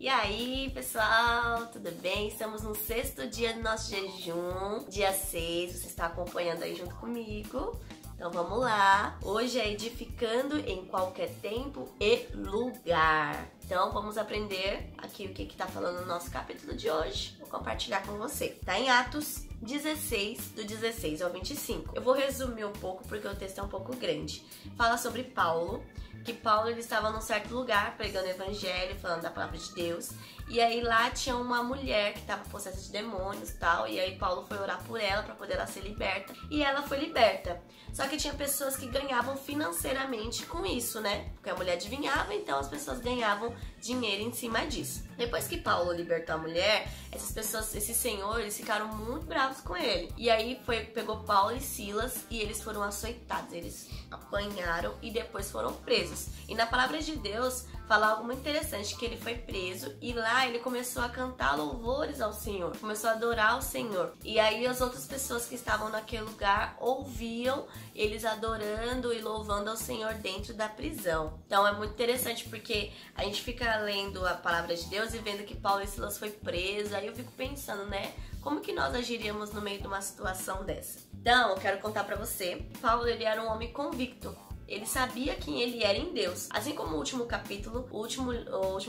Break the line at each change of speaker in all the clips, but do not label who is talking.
E aí, pessoal, tudo bem? Estamos no 6º dia do nosso jejum, dia 6, você está acompanhando aí junto comigo. Então vamos lá. Hoje é edificando em qualquer tempo e lugar. Então vamos aprender aqui o que está falando no nosso capítulo de hoje. Vou compartilhar com você. Tá em Atos 16, do 16 ao 25. Eu vou resumir um pouco porque o texto é um pouco grande. Fala sobre Paulo, que Paulo ele estava num certo lugar pregando o evangelho, falando da palavra de Deus. E aí lá tinha uma mulher que estava possessa de demônios e tal. E aí Paulo foi orar por ela para poder ela ser liberta. E ela foi liberta. Só que tinha pessoas que ganhavam financeiramente com isso, né? Porque a mulher adivinhava, então as pessoas ganhavam dinheiro em cima disso. Depois que Paulo libertou a mulher, essas pessoas, esses senhores ficaram muito bravos com ele. E aí pegou Paulo e Silas e eles foram açoitados, eles apanharam e depois foram presos. E na palavra de Deus fala algo muito interessante, que ele foi preso e lá ele começou a cantar louvores ao Senhor, começou a adorar ao Senhor. E aí as outras pessoas que estavam naquele lugar ouviam eles adorando e louvando ao Senhor dentro da prisão. Então é muito interessante porque a gente fica lendo a palavra de Deus e vendo que Paulo e Silas foi preso, aí eu fico pensando, né, como que nós agiríamos no meio de uma situação dessa? Então, eu quero contar pra você, Paulo ele era um homem convicto. Ele sabia quem ele era em Deus. Assim como o último capítulo, o último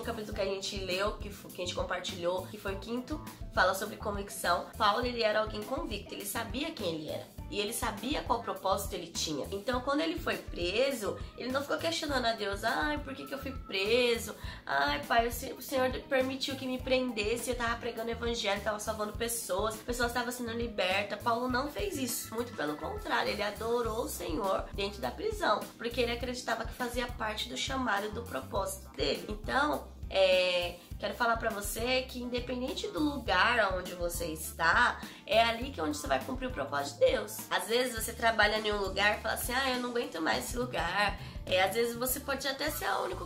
capítulo que a gente leu, que a gente compartilhou, que foi o 5º, fala sobre convicção. Paulo, ele era alguém convicto, ele sabia quem ele era. E ele sabia qual propósito ele tinha. Então, quando ele foi preso, ele não ficou questionando a Deus. Ai, por que eu fui preso? Ai, pai, o Senhor permitiu que me prendesse. Eu tava pregando o evangelho, tava salvando pessoas. Pessoas estavam sendo libertas. Paulo não fez isso. Muito pelo contrário, ele adorou o Senhor dentro da prisão. Porque ele acreditava que fazia parte do chamado, do propósito dele. Então, quero falar pra você que independente do lugar onde você está, é ali que é onde você vai cumprir o propósito de Deus. Às vezes você trabalha em um lugar e fala assim, eu não aguento mais esse lugar. Às vezes você pode até ser a única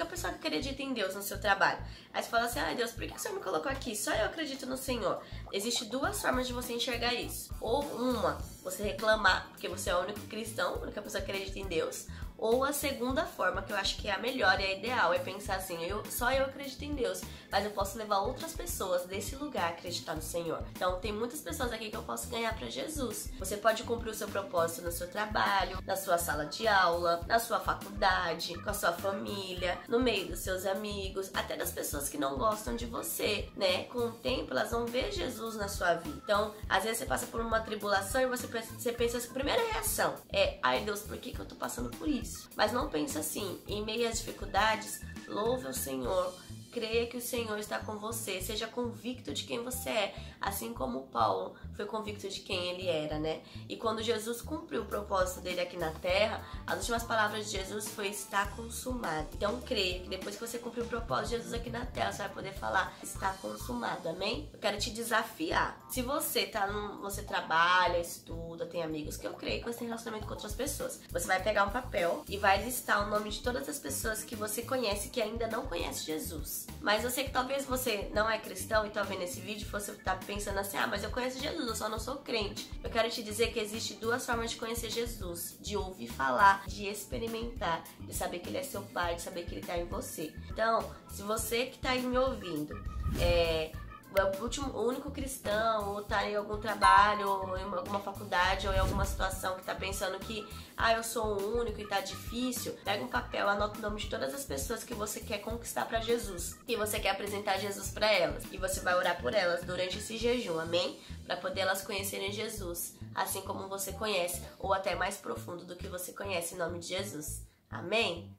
pessoa que acredita em Deus no seu trabalho. Aí você fala assim, Deus, por que o Senhor me colocou aqui? Só eu acredito no Senhor. Existem duas formas de você enxergar isso. Ou uma, você reclamar, porque você é o único cristão, a única pessoa que acredita em Deus. Ou a segunda forma, que eu acho que é a melhor e a ideal, é pensar assim, só eu acredito em Deus, mas eu posso levar outras pessoas desse lugar a acreditar no Senhor. Então tem muitas pessoas aqui que eu posso ganhar pra Jesus. Você pode cumprir o seu propósito no seu trabalho, na sua sala de aula, na sua faculdade, com a sua família, no meio dos seus amigos, até das pessoas que não gostam de você, né? Com o tempo elas vão ver Jesus na sua vida. Então, às vezes você passa por uma tribulação e você pensa assim, a primeira reação é, ai Deus, por que eu tô passando por isso? Mas não pense assim, em meio às dificuldades, louve o Senhor, creia que o Senhor está com você, seja convicto de quem você é, assim como Paulo foi convicto de quem ele era, né? E quando Jesus cumpriu o propósito dele aqui na terra, as últimas palavras de Jesus foi está consumado. Então creia que depois que você cumprir o propósito de Jesus aqui na terra, você vai poder falar está consumado, amém? Eu quero te desafiar. Se você você trabalha, estuda, tem amigos, que eu creio que você tem relacionamento com outras pessoas, você vai pegar um papel e vai listar o nome de todas as pessoas que você conhece que ainda não conhece Jesus. Mas eu sei que talvez você não é cristão e tá vendo esse vídeo e você tá pensando assim, mas eu conheço Jesus, eu só não sou crente. Eu quero te dizer que existe duas formas de conhecer Jesus, de ouvir falar, de experimentar, de saber que ele é seu pai, de saber que ele tá em você. Então, se você que tá aí me ouvindo, o único cristão, ou tá em algum trabalho, ou em alguma faculdade, ou em alguma situação que tá pensando que eu sou o único e tá difícil, pega um papel, anota o nome de todas as pessoas que você quer conquistar pra Jesus, que você quer apresentar Jesus pra elas, e você vai orar por elas durante esse jejum, amém? Pra poder elas conhecerem Jesus, assim como você conhece, ou até mais profundo do que você conhece em nome de Jesus, amém?